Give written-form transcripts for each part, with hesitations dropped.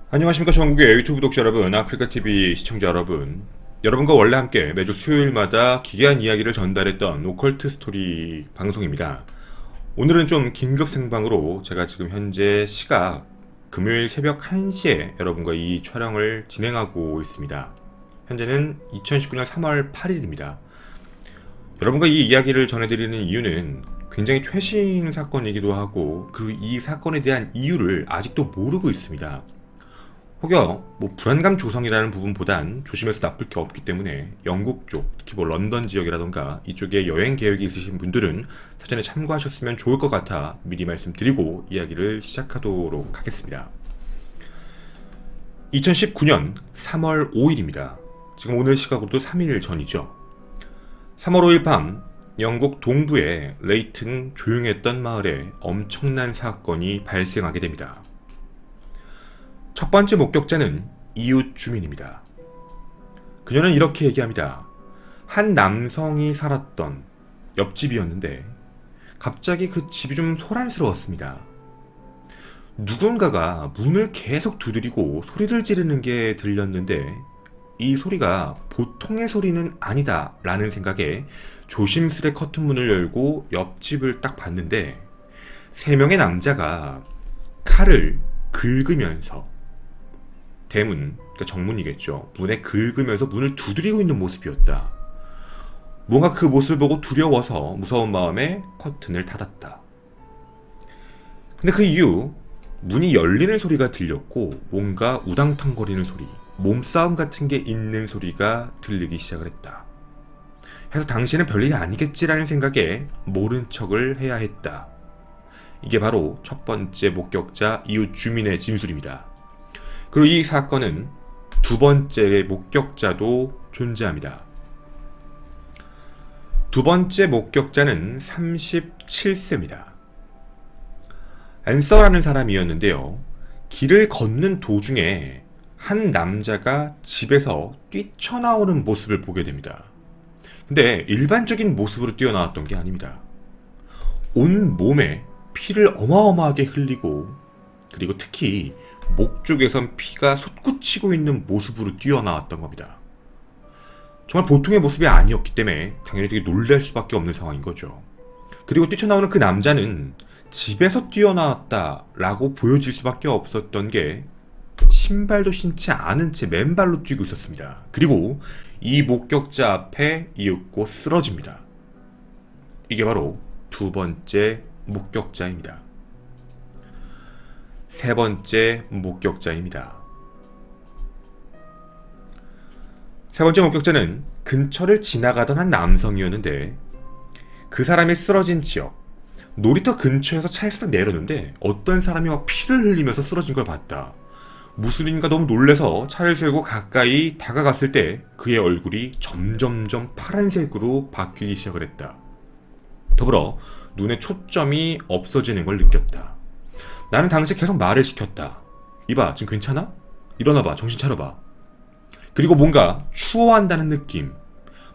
안녕하십니까. 전국의 유튜브 구독자 여러분, 아프리카TV 시청자 여러분. 여러분과 원래 함께 매주 수요일마다 기괴한 이야기를 전달했던 오컬트 스토리 방송입니다. 오늘은 좀 긴급 생방으로 제가 지금 현재 시각 금요일 새벽 1시에 여러분과 이 촬영을 진행하고 있습니다. 현재는 2019년 3월 8일입니다. 여러분과 이 이야기를 전해드리는 이유는 굉장히 최신 사건이기도 하고, 그리고 이 사건에 대한 이유를 아직도 모르고 있습니다. 혹여 불안감 조성이라는 부분보단 조심해서 나쁠 게 없기 때문에 영국 쪽, 특히 런던 지역이라던가 이쪽에 여행 계획이 있으신 분들은 사전에 참고하셨으면 좋을 것 같아 미리 말씀드리고 이야기를 시작하도록 하겠습니다. 2019년 3월 5일입니다. 지금 오늘 시각으로도 3일 전이죠. 3월 5일 밤 영국 동부의 레이튼 조용했던 마을에 엄청난 사건이 발생하게 됩니다. 첫 번째 목격자는 이웃 주민입니다. 그녀는 이렇게 얘기합니다. 한 남성이 살았던 옆집이었는데 갑자기 그 집이 좀 소란스러웠습니다. 누군가가 문을 계속 두드리고 소리를 지르는 게 들렸는데 이 소리가 보통의 소리는 아니다 라는 생각에 조심스레 커튼문을 열고 옆집을 딱 봤는데 3명의 남자가 칼을 긁으면서 대문, 그러니까 정문이겠죠. 문에 긁으면서 문을 두드리고 있는 모습이었다. 뭔가 그 모습을 보고 두려워서 무서운 마음에 커튼을 닫았다. 근데 그 이후 문이 열리는 소리가 들렸고 뭔가 우당탕거리는 소리, 몸싸움 같은 게 있는 소리가 들리기 시작을 했다. 해서 당신은 별일이 아니겠지라는 생각에 모른 척을 해야 했다. 이게 바로 첫 번째 목격자 이웃 주민의 진술입니다. 그리고 이 사건은 두 번째 목격자도 존재합니다. 두 번째 목격자는 37세입니다. 앤서라는 사람이었는데요. 길을 걷는 도중에 한 남자가 집에서 뛰쳐나오는 모습을 보게 됩니다. 근데 일반적인 모습으로 뛰어나왔던 게 아닙니다. 온 몸에 피를 어마어마하게 흘리고, 그리고 특히 목 쪽에선 피가 솟구치고 있는 모습으로 뛰어나왔던 겁니다. 정말 보통의 모습이 아니었기 때문에 당연히 되게 놀랄 수밖에 없는 상황인 거죠. 그리고 뛰쳐나오는 그 남자는 집에서 뛰어나왔다라고 보여질 수밖에 없었던 게 신발도 신지 않은 채 맨발로 뛰고 있었습니다. 그리고 이 목격자 앞에 이윽고 쓰러집니다. 이게 바로 두 번째 목격자입니다. 세 번째 목격자입니다. 세 번째 목격자는 근처를 지나가던 한 남성이었는데 그 사람이 쓰러진 지역, 놀이터 근처에서 차에서 내렸는데 어떤 사람이 막 피를 흘리면서 쓰러진 걸 봤다. 무술인가 너무 놀래서 차를 세우고 가까이 다가갔을 때 그의 얼굴이 점점점 파란색으로 바뀌기 시작을 했다. 더불어 눈에 초점이 없어지는 걸 느꼈다. 나는 당시 계속 말을 시켰다. 이봐, 지금 괜찮아? 일어나봐, 정신 차려봐. 그리고 뭔가 추워한다는 느낌,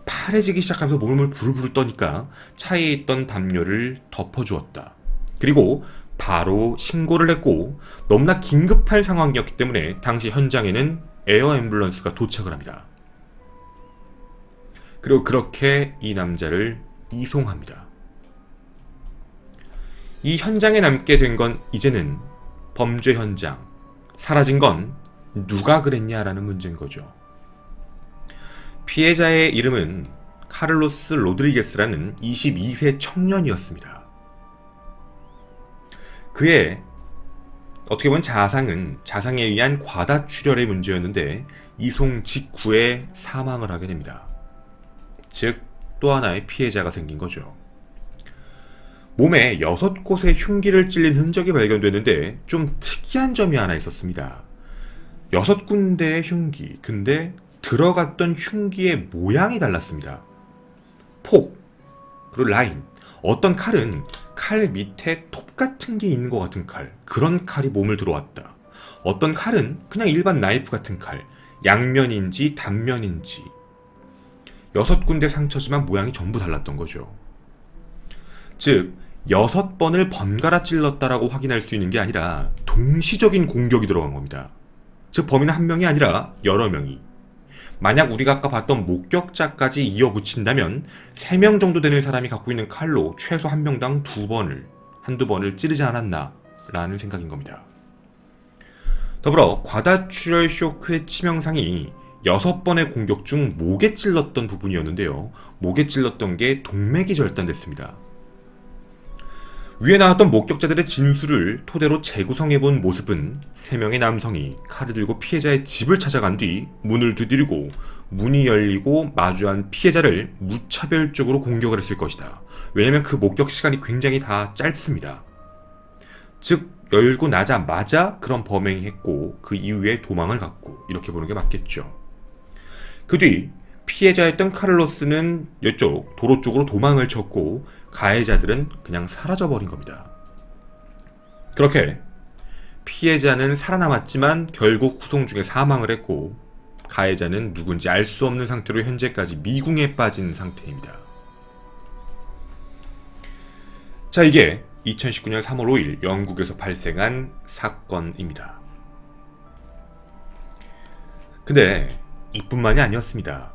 파래지기 시작하면서 몸을 부르르 떠니까 차에 있던 담요를 덮어주었다. 그리고 바로 신고를 했고 너무나 긴급한 상황이었기 때문에 당시 현장에는 에어 앰뷸런스가 도착을 합니다. 그리고 그렇게 이 남자를 이송합니다. 이 현장에 남게 된 건 이제는 범죄 현장, 사라진 건 누가 그랬냐라는 문제인 거죠. 피해자의 이름은 카를로스 로드리게스라는 22세 청년이었습니다. 그의 어떻게 보면 자상에 의한 과다출혈의 문제였는데 이송 직후에 사망을 하게 됩니다. 즉 또 하나의 피해자가 생긴 거죠. 몸에 6곳의 흉기를 찔린 흔적이 발견됐는데 좀 특이한 점이 하나 있었습니다. 6군데의 흉기, 근데 들어갔던 흉기의 모양이 달랐습니다. 폭, 그리고 라인, 어떤 칼은 칼 밑에 톱 같은 게 있는 것 같은 칼, 그런 칼이 몸을 들어왔다. 어떤 칼은 그냥 일반 나이프 같은 칼, 양면인지 단면인지 6군데 상처지만 모양이 전부 달랐던 거죠. 즉 6번을 번갈아 찔렀다라고 확인할 수 있는 게 아니라 동시적인 공격이 들어간 겁니다. 즉 범인은 한 명이 아니라 여러 명이. 만약 우리가 아까 봤던 목격자까지 이어붙인다면 3명 정도 되는 사람이 갖고 있는 칼로 최소 한 명당 한두 번을 찌르지 않았나 라는 생각인 겁니다. 더불어 과다출혈 쇼크의 치명상이 6번의 공격 중 목에 찔렀던 부분이었는데요. 목에 찔렀던 게 동맥이 절단됐습니다. 위에 나왔던 목격자들의 진술을 토대로 재구성해본 모습은 3명의 남성이 칼을 들고 피해자의 집을 찾아간 뒤 문을 두드리고 문이 열리고 마주한 피해자를 무차별적으로 공격을 했을 것이다. 왜냐면 그 목격 시간이 굉장히 다 짧습니다. 즉 열고 나자마자 그런 범행이 했고 그 이후에 도망을 갔고 이렇게 보는 게 맞겠죠. 그 뒤 피해자였던 카를로스는 이쪽 도로 쪽으로 도망을 쳤고 가해자들은 그냥 사라져버린 겁니다. 그렇게 피해자는 살아남았지만 결국 후송 중에 사망을 했고 가해자는 누군지 알 수 없는 상태로 현재까지 미궁에 빠진 상태입니다. 자, 이게 2019년 3월 5일 영국에서 발생한 사건입니다. 근데 이뿐만이 아니었습니다.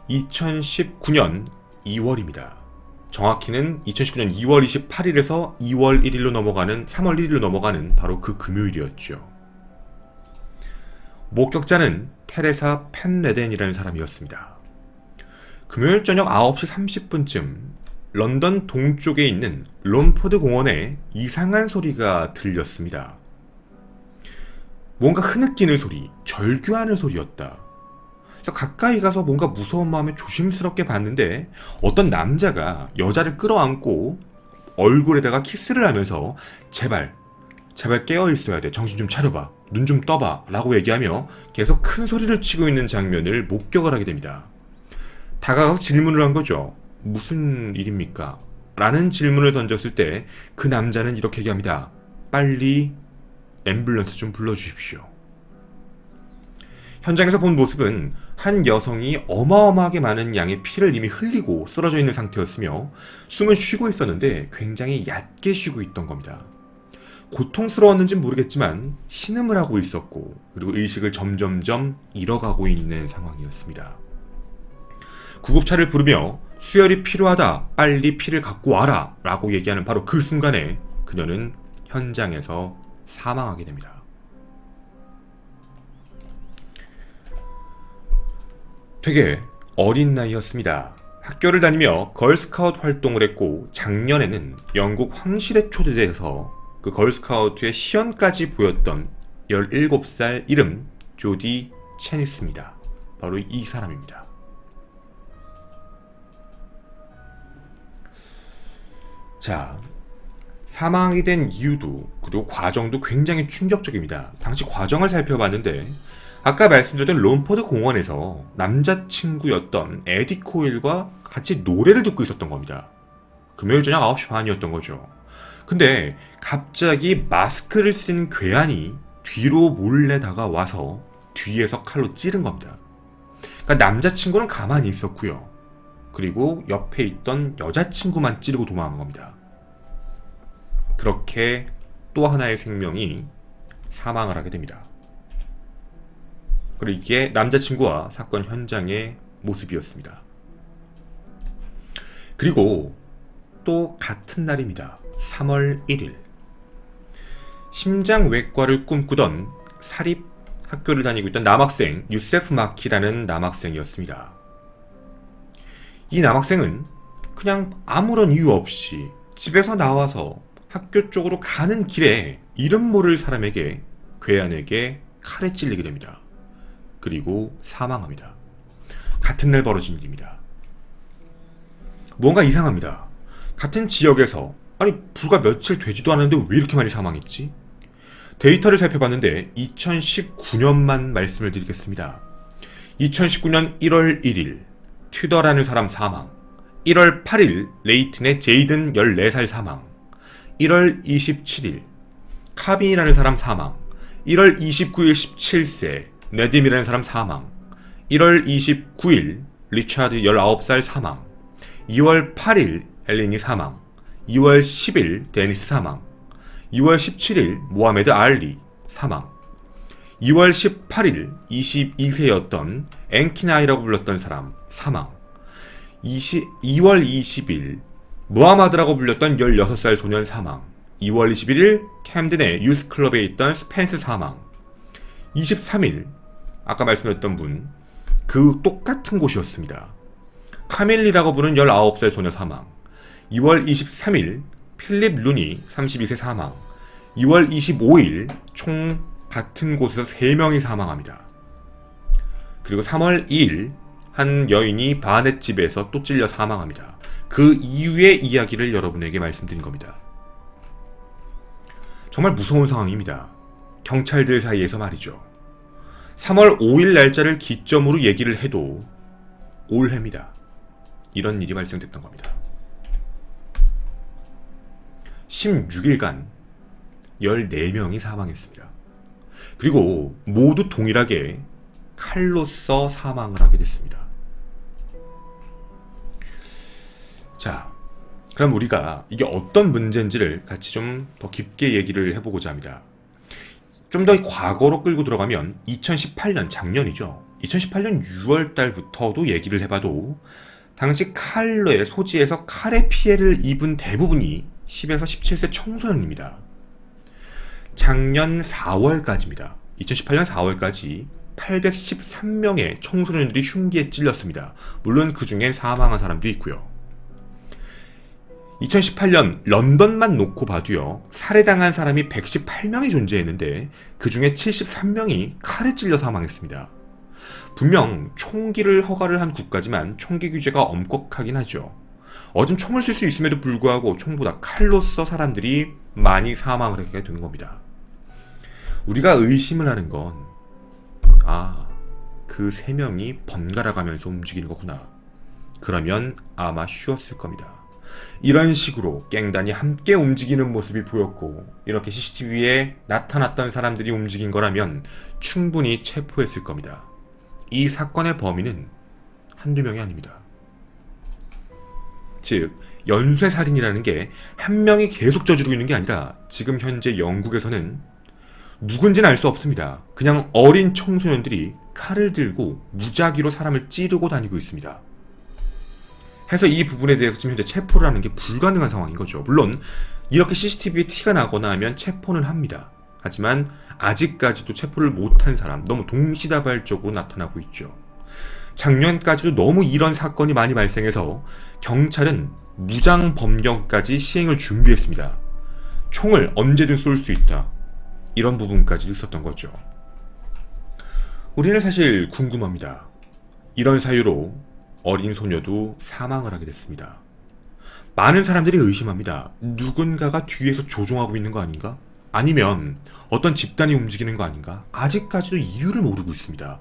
2019년 2월입니다. 정확히는 2019년 2월 28일에서 2월 1일로 넘어가는 3월 1일로 넘어가는 바로 그 금요일이었죠. 목격자는 테레사 펜레덴이라는 사람이었습니다. 금요일 저녁 9시 30분쯤 런던 동쪽에 있는 롬포드 공원에 이상한 소리가 들렸습니다. 뭔가 흐느끼는 소리, 절규하는 소리였다. 그래서 가까이 가서 뭔가 무서운 마음에 조심스럽게 봤는데 어떤 남자가 여자를 끌어안고 얼굴에다가 키스를 하면서 제발 깨어 있어야 돼. 정신 좀 차려봐. 눈 좀 떠봐. 라고 얘기하며 계속 큰 소리를 치고 있는 장면을 목격을 하게 됩니다. 다가가서 질문을 한 거죠. 무슨 일입니까? 라는 질문을 던졌을 때 그 남자는 이렇게 얘기합니다. 빨리 앰뷸런스 좀 불러주십시오. 현장에서 본 모습은 한 여성이 어마어마하게 많은 양의 피를 이미 흘리고 쓰러져 있는 상태였으며 숨을 쉬고 있었는데 굉장히 얕게 쉬고 있던 겁니다. 고통스러웠는지는 모르겠지만 신음을 하고 있었고 그리고 의식을 점점점 잃어가고 있는 상황이었습니다. 구급차를 부르며 수혈이 필요하다, 빨리 피를 갖고 와라 라고 얘기하는 바로 그 순간에 그녀는 현장에서 사망하게 됩니다. 되게 어린 나이였습니다. 학교를 다니며 걸스카우트 활동을 했고 작년에는 영국 황실에 초대돼서 그 걸스카우트의 시연까지 보였던 17살 이름 조디 체니스입니다. 바로 이 사람입니다. 자, 사망하게 된 이유도 그리고 과정도 굉장히 충격적입니다. 당시 과정을 살펴봤는데 아까 말씀드렸던 롬포드 공원에서 남자친구였던 에디 코일과 같이 노래를 듣고 있었던 겁니다. 금요일 저녁 9시 반이었던 거죠. 근데 갑자기 마스크를 쓴 괴한이 뒤로 몰래 다가와서 뒤에서 칼로 찌른 겁니다. 그러니까 남자친구는 가만히 있었고요. 그리고 옆에 있던 여자친구만 찌르고 도망간 겁니다. 그렇게 또 하나의 생명이 사망을 하게 됩니다. 그리고 이게 남자친구와 사건 현장의 모습이었습니다. 그리고 또 같은 날입니다. 3월 1일. 심장외과를 꿈꾸던 사립 학교를 다니고 있던 남학생 유세프 마키라는 남학생이었습니다. 이 남학생은 그냥 아무런 이유 없이 집에서 나와서 학교 쪽으로 가는 길에 이름 모를 사람에게 괴한에게 칼에 찔리게 됩니다. 그리고 사망합니다. 같은 날 벌어진 일입니다. 뭔가 이상합니다. 같은 지역에서 아니 불과 며칠 되지도 않았는데 왜 이렇게 많이 사망했지? 데이터를 살펴봤는데 2019년만 말씀을 드리겠습니다. 2019년 1월 1일 튜더라는 사람 사망, 1월 8일 레이튼의 제이든 14살 사망, 1월 27일 카빈이라는 사람 사망, 1월 29일 17세 네딤이라는 사람 사망, 1월 29일 리차드 19살 사망, 2월 8일 엘린이 사망, 2월 10일 데니스 사망, 2월 17일 모하메드 알리 사망, 2월 18일 22세였던 앵키나이라고 불렸던 사람 사망. 2월 20일 무하마드라고 불렸던 16살 소년 사망. 2월 21일 캠든의 유스클럽에 있던 스펜스 사망. 23일 아까 말씀드렸던 분, 그 똑같은 곳이었습니다. 카밀리라고 부르는 19살 소녀 사망. 2월 23일 필립 루니 32세 사망. 2월 25일 총 같은 곳에서 3명이 사망합니다. 그리고 3월 2일 한 여인이 바넷 집에서 또 찔려 사망합니다. 그 이후의 이야기를 여러분에게 말씀드린 겁니다. 정말 무서운 상황입니다. 경찰들 사이에서 말이죠. 3월 5일 날짜를 기점으로 얘기를 해도 올해입니다. 이런 일이 발생됐던 겁니다. 16일간 14명이 사망했습니다. 그리고 모두 동일하게 칼로서 사망을 하게 됐습니다. 자, 그럼 우리가 이게 어떤 문제인지를 같이 좀 더 깊게 얘기를 해보고자 합니다. 좀 더 과거로 끌고 들어가면 2018년, 작년이죠. 2018년 6월 달부터도 얘기를 해봐도 당시 칼의 소지에서 칼의 피해를 입은 대부분이 10에서 17세 청소년입니다. 작년 4월까지입니다. 2018년 4월까지 813명의 청소년들이 흉기에 찔렸습니다. 물론 그 중엔 사망한 사람도 있고요. 2018년 런던만 놓고 봐도요, 살해당한 사람이 118명이 존재했는데 그 중에 73명이 칼에 찔려 사망했습니다. 분명 총기를 허가를 한 국가지만 총기 규제가 엄격하긴 하죠. 어진 총을 쓸 수 있음에도 불구하고 총보다 칼로서 사람들이 많이 사망을 하게 되는 겁니다. 우리가 의심을 하는 건, 그 3명이 번갈아 가면서 움직이는 거구나. 그러면 아마 쉬웠을 겁니다. 이런 식으로 갱단이 함께 움직이는 모습이 보였고, 이렇게 CCTV에 나타났던 사람들이 움직인 거라면 충분히 체포했을 겁니다. 이 사건의 범인은 한두 명이 아닙니다. 즉, 연쇄살인이라는 게 한 명이 계속 저지르고 있는 게 아니라 지금 현재 영국에서는 누군지는 알 수 없습니다. 그냥 어린 청소년들이 칼을 들고 무작위로 사람을 찌르고 다니고 있습니다. 해서 이 부분에 대해서 지금 현재 체포를 하는 게 불가능한 상황인 거죠. 물론 이렇게 CCTV에 티가 나거나 하면 체포는 합니다. 하지만 아직까지도 체포를 못한 사람 너무 동시다발적으로 나타나고 있죠. 작년까지도 너무 이런 사건이 많이 발생해서 경찰은 무장범경까지 시행을 준비했습니다. 총을 언제든 쏠 수 있다. 이런 부분까지도 있었던 거죠. 우리는 사실 궁금합니다. 이런 사유로 어린 소녀도 사망을 하게 됐습니다. 많은 사람들이 의심합니다. 누군가가 뒤에서 조종하고 있는 거 아닌가? 아니면 어떤 집단이 움직이는 거 아닌가? 아직까지도 이유를 모르고 있습니다.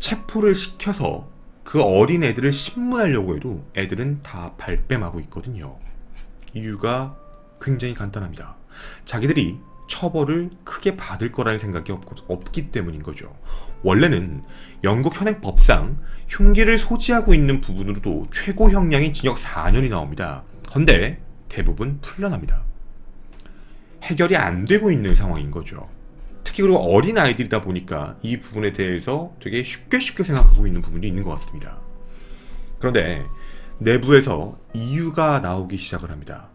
체포를 시켜서 그 어린 애들을 신문하려고 해도 애들은 다 발뺌하고 있거든요. 이유가 굉장히 간단합니다. 자기들이 처벌을 크게 받을 거라는 생각이 없기 때문인 거죠. 원래는 영국 현행법상 흉기를 소지하고 있는 부분으로도 최고 형량이 징역 4년이 나옵니다. 그런데 대부분 풀려납니다. 해결이 안 되고 있는 상황인 거죠. 특히 그리고 어린 아이들이다 보니까 이 부분에 대해서 되게 쉽게 생각하고 있는 부분이 있는 것 같습니다. 그런데 내부에서 이유가 나오기 시작을 합니다.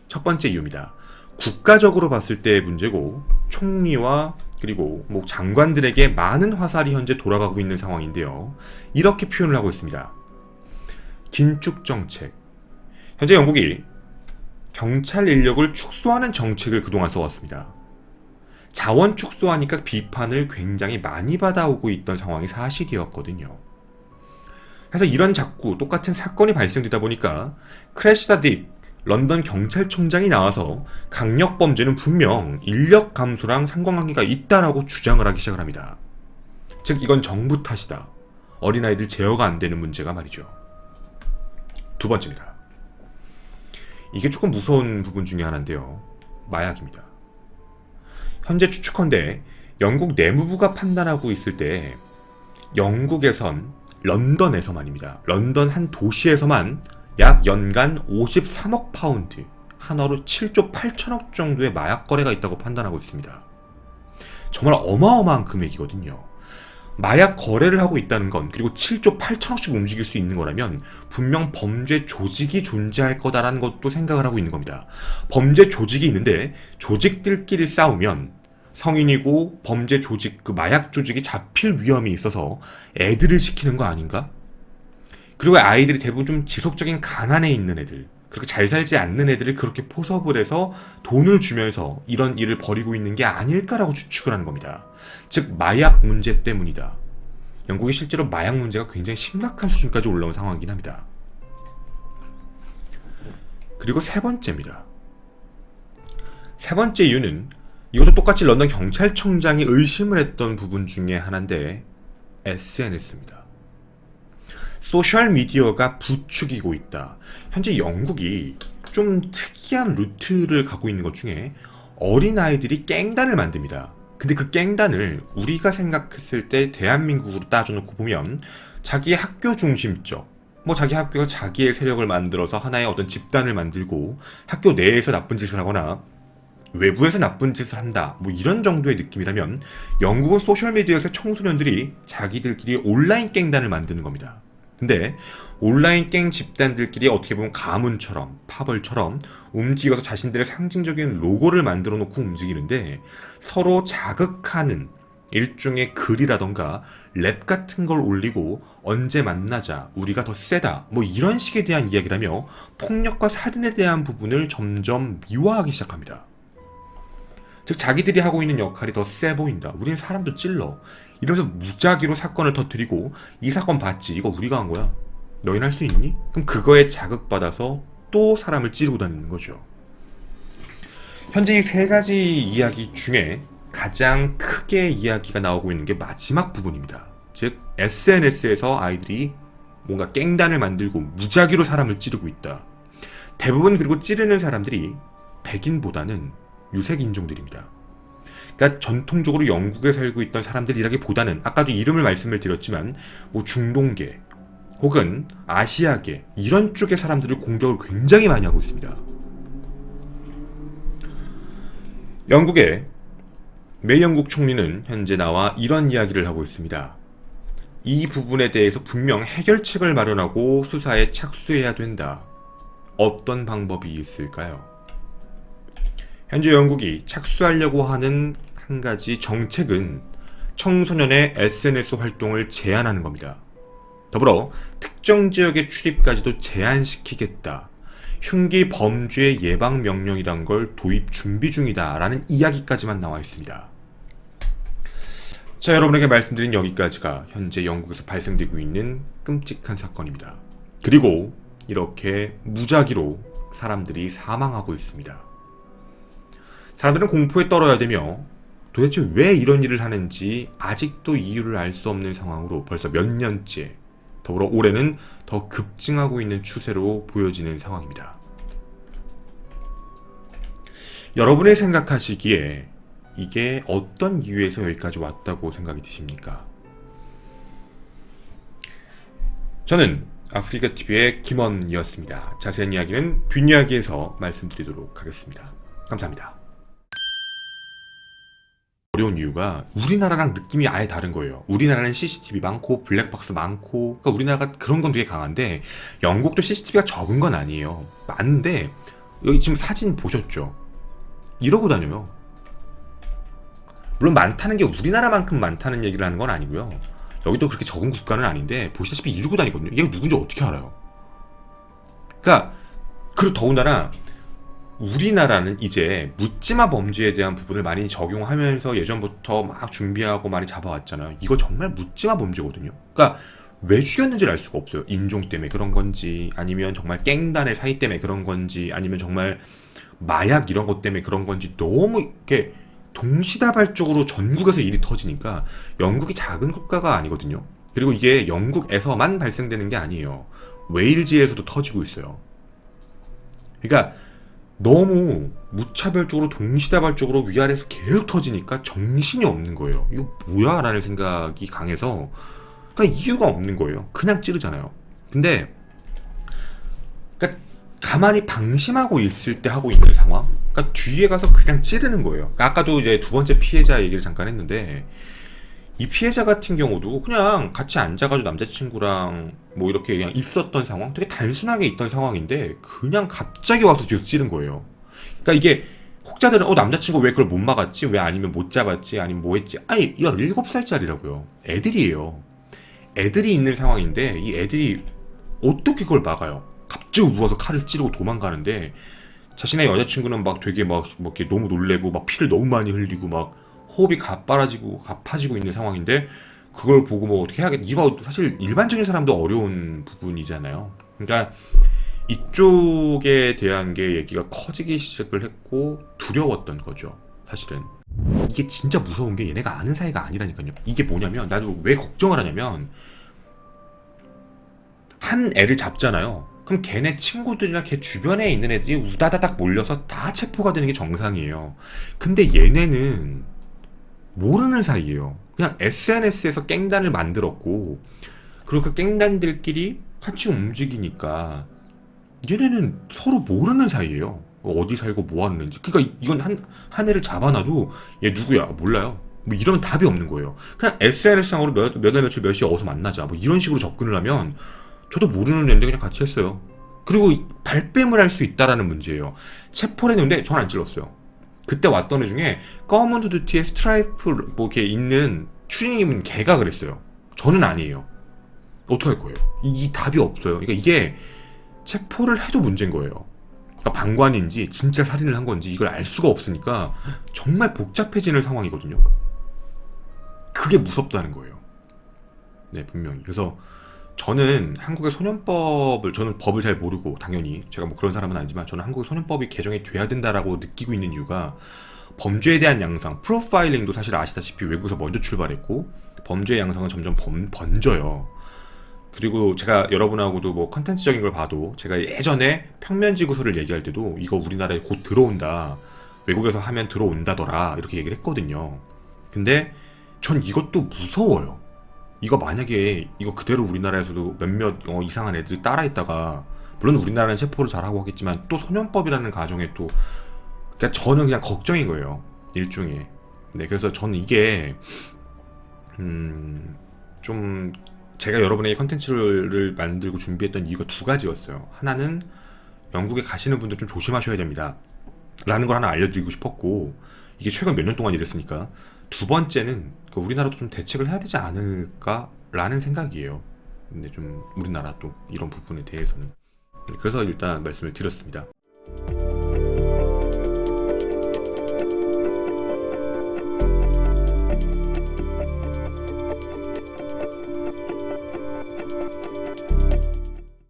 첫 번째 이유입니다. 국가적으로 봤을 때의 문제고, 총리와 그리고 장관들에게 많은 화살이 현재 돌아가고 있는 상황인데요. 이렇게 표현을 하고 있습니다. 긴축 정책. 현재 영국이 경찰 인력을 축소하는 정책을 그동안 써왔습니다. 자원 축소하니까 비판을 굉장히 많이 받아오고 있던 상황이 사실이었거든요. 그래서 이런 자꾸 똑같은 사건이 발생되다 보니까 크래시다 딕 런던 경찰청장이 나와서 강력범죄는 분명 인력 감소랑 상관관계가 있다라고 주장을 하기 시작을 합니다. 즉 이건 정부 탓이다. 어린아이들 제어가 안 되는 문제가 말이죠. 두 번째입니다. 이게 조금 무서운 부분 중에 하나인데요. 마약입니다. 현재 추측컨대 영국 내무부가 판단하고 있을 때 영국에선 런던에서만입니다. 런던 한 도시에서만 약 연간 53억 파운드, 한화로 7조 8천억 정도의 마약 거래가 있다고 판단하고 있습니다. 정말 어마어마한 금액이거든요. 마약 거래를 하고 있다는 건, 그리고 7조 8천억씩 움직일 수 있는 거라면 분명 범죄 조직이 존재할 거다라는 것도 생각을 하고 있는 겁니다. 범죄 조직이 있는데 조직들끼리 싸우면 성인이고 범죄 조직, 그 마약 조직이 잡힐 위험이 있어서 애들을 시키는 거 아닌가? 그리고 아이들이 대부분 좀 지속적인 가난에 있는 애들, 그렇게 잘 살지 않는 애들을 그렇게 포섭을 해서 돈을 주면서 이런 일을 벌이고 있는 게 아닐까라고 추측을 하는 겁니다. 즉 마약 문제 때문이다. 영국이 실제로 마약 문제가 굉장히 심각한 수준까지 올라온 상황이긴 합니다. 그리고 세 번째입니다. 세 번째 이유는 이것도 똑같이 런던 경찰청장이 의심을 했던 부분 중에 하나인데 SNS입니다. 소셜미디어가 부추기고 있다. 현재 영국이 좀 특이한 루트를 가고 있는 것 중에 어린아이들이 깽단을 만듭니다. 근데 그 깽단을 우리가 생각했을 때 대한민국으로 따져놓고 보면 자기의 학교 중심적, 자기 학교가 자기의 세력을 만들어서 하나의 어떤 집단을 만들고 학교 내에서 나쁜 짓을 하거나 외부에서 나쁜 짓을 한다, 이런 정도의 느낌이라면 영국은 소셜미디어에서 청소년들이 자기들끼리 온라인 깽단을 만드는 겁니다. 근데 온라인 깽 집단들끼리 어떻게 보면 가문처럼 파벌처럼 움직여서 자신들의 상징적인 로고를 만들어 놓고 움직이는데 서로 자극하는 일종의 글이라던가 랩 같은 걸 올리고 언제 만나자, 우리가 더 세다, 이런 식에 대한 이야기라며 폭력과 살인에 대한 부분을 점점 미화하기 시작합니다. 즉 자기들이 하고 있는 역할이 더 세 보인다, 우리는 사람도 찔러, 이러면서 무작위로 사건을 터뜨리고 이 사건 봤지, 이거 우리가 한 거야, 너희는 할 수 있니? 그럼 그거에 자극받아서 또 사람을 찌르고 다니는 거죠. 현재 이 세 가지 이야기 중에 가장 크게 이야기가 나오고 있는 게 마지막 부분입니다. 즉 SNS에서 아이들이 뭔가 깽단을 만들고 무작위로 사람을 찌르고 있다. 대부분 그리고 찌르는 사람들이 백인보다는 유색 인종들입니다. 그러니까 전통적으로 영국에 살고 있던 사람들이라기보다는 아까도 이름을 말씀을 드렸지만 중동계 혹은 아시아계 이런 쪽의 사람들을 공격을 굉장히 많이 하고 있습니다. 영국의 메이 영국 총리는 현재 나와 이런 이야기를 하고 있습니다. 이 부분에 대해서 분명 해결책을 마련하고 수사에 착수해야 된다. 어떤 방법이 있을까요? 현재 영국이 착수하려고 하는 한 가지 정책은 청소년의 SNS 활동을 제한하는 겁니다. 더불어 특정 지역의 출입까지도 제한시키겠다. 흉기 범죄 예방 명령이란 걸 도입 준비 중이다 라는 이야기까지만 나와 있습니다. 자, 여러분에게 말씀드린 여기까지가 현재 영국에서 발생되고 있는 끔찍한 사건입니다. 그리고 이렇게 무작위로 사람들이 사망하고 있습니다. 사람들은 공포에 떨어야 되며 도대체 왜 이런 일을 하는지 아직도 이유를 알 수 없는 상황으로 벌써 몇 년째, 더불어 올해는 더 급증하고 있는 추세로 보여지는 상황입니다. 여러분이 생각하시기에 이게 어떤 이유에서 여기까지 왔다고 생각이 드십니까? 저는 아프리카TV의 김원이었습니다. 자세한 이야기는 뒷이야기에서 말씀드리도록 하겠습니다. 감사합니다. 어려운 이유가 우리나라랑 느낌이 아예 다른 거예요. 우리나라는 CCTV 많고 블랙박스 많고, 그러니까 우리나라가 그런 건 되게 강한데 영국도 CCTV가 적은 건 아니에요. 많은데 여기 지금 사진 보셨죠? 이러고 다녀요. 물론 많다는 게 우리나라만큼 많다는 얘기를 하는 건 아니고요. 여기도 그렇게 적은 국가는 아닌데 보시다시피 이러고 다니거든요. 얘가 누군지 어떻게 알아요? 그러니까 그리고 더군다나 우리나라는 이제 묻지마 범죄에 대한 부분을 많이 적용하면서 예전부터 막 준비하고 많이 잡아왔잖아요. 이거 정말 묻지마 범죄거든요. 그러니까 왜 죽였는지를 알 수가 없어요. 인종 때문에 그런 건지, 아니면 정말 깽단의 사이 때문에 그런 건지, 아니면 정말 마약 이런 것 때문에 그런 건지, 너무 이렇게 동시다발적으로 전국에서 일이 터지니까. 영국이 작은 국가가 아니거든요. 그리고 이게 영국에서만 발생되는 게 아니에요. 웨일즈에서도 터지고 있어요. 그러니까 너무 무차별적으로 동시다발적으로 위아래에서 계속 터지니까 정신이 없는 거예요. 이거 뭐야? 라는 생각이 강해서 그러니까 이유가 없는 거예요. 그냥 찌르잖아요. 근데 그러니까 가만히 방심하고 있을 때 하고 있는 상황, 그러니까 뒤에 가서 그냥 찌르는 거예요. 그러니까 아까도 이제 두 번째 피해자 얘기를 잠깐 했는데, 이 피해자 같은 경우도 그냥 같이 앉아가지고 남자친구랑 뭐 이렇게 그냥 있었던 상황, 되게 단순하게 있던 상황인데 그냥 갑자기 와서 뒤에서 찌른 거예요. 그러니까 이게 혹자들은 남자친구 왜 그걸 못 막았지? 왜 아니면 못 잡았지? 아니면 뭐 했지? 아니 17살짜리라고요. 애들이에요. 애들이 있는 상황인데 이 애들이 어떻게 그걸 막아요? 갑자기 울어서 칼을 찌르고 도망가는데 자신의 여자친구는 막 되게 막 이렇게 너무 놀래고 막 피를 너무 많이 흘리고 막 호흡이 가빠지고 있는 상황인데 그걸 보고 뭐 어떻게 해야겠? 이거 사실 일반적인 사람도 어려운 부분이잖아요. 그러니까 이쪽에 대한 게 얘기가 커지기 시작을 했고 두려웠던 거죠. 사실은 이게 진짜 무서운 게 얘네가 아는 사이가 아니라니까요. 이게 뭐냐면 나도 왜 걱정을 하냐면 한 애를 잡잖아요. 그럼 걔네 친구들이나 걔 주변에 있는 애들이 우다다닥 몰려서 다 체포가 되는 게 정상이에요. 근데 얘네는 모르는 사이예요. 그냥 SNS에서 깽단을 만들었고 그리고 그 깽단들끼리 같이 움직이니까 얘네는 서로 모르는 사이예요. 어디 살고 뭐 하는지. 그러니까 이건 한 애를 잡아놔도 얘 누구야 몰라요. 뭐 이러면 답이 없는 거예요. 그냥 SNS상으로 몇 월 며칠 몇 시에 어디서 만나자 뭐 이런 식으로 접근을 하면 저도 모르는 애인데 그냥 같이 했어요. 그리고 발뺌을 할 수 있다라는 문제예요. 체포를 했는데 전 안 찔렀어요. 그때 왔던 애 중에 검은 후드티에 스트라이프 뭐 이렇게 있는 추리닝 입은 걔가 그랬어요. 저는 아니에요. 어떻게 할 거예요? 이 답이 없어요. 그러니까 이게 체포를 해도 문제인 거예요. 그러니까 방관인지 진짜 살인을 한 건지 이걸 알 수가 없으니까 정말 복잡해지는 상황이거든요. 그게 무섭다는 거예요. 네, 분명히. 그래서 저는 한국의 소년법을, 저는 법을 잘 모르고 당연히 제가 뭐 그런 사람은 아니지만 저는 한국의 소년법이 개정이 돼야 된다라고 느끼고 있는 이유가 범죄에 대한 양상, 프로파일링도 사실 아시다시피 외국에서 먼저 출발했고 범죄의 양상은 점점 번져요. 그리고 제가 여러분하고도 뭐 컨텐츠적인 걸 봐도 제가 예전에 평면지구소를 얘기할 때도 이거 우리나라에 곧 들어온다, 외국에서 하면 들어온다더라 이렇게 얘기를 했거든요. 근데 전 이것도 무서워요. 이거 만약에 이거 그대로 우리나라에서도 몇몇 이상한 애들이 따라했다가 물론 우리나라는 체포를 잘하고 하겠지만 또 소년법이라는 가정에 또 그러니까 저는 그냥 걱정인 거예요. 일종의. 네, 그래서 저는 이게 좀 제가 여러분에게 컨텐츠를 만들고 준비했던 이유가 두 가지였어요. 하나는 영국에 가시는 분들 좀 조심하셔야 됩니다 라는 걸 하나 알려드리고 싶었고 이게 최근 몇 년 동안 이랬으니까 두 번째는 우리나라도 좀 대책을 해야 되지 않을까 라는 생각이에요. 근데 좀 우리나라도 이런 부분에 대해서는 그래서 일단 말씀을 드렸습니다.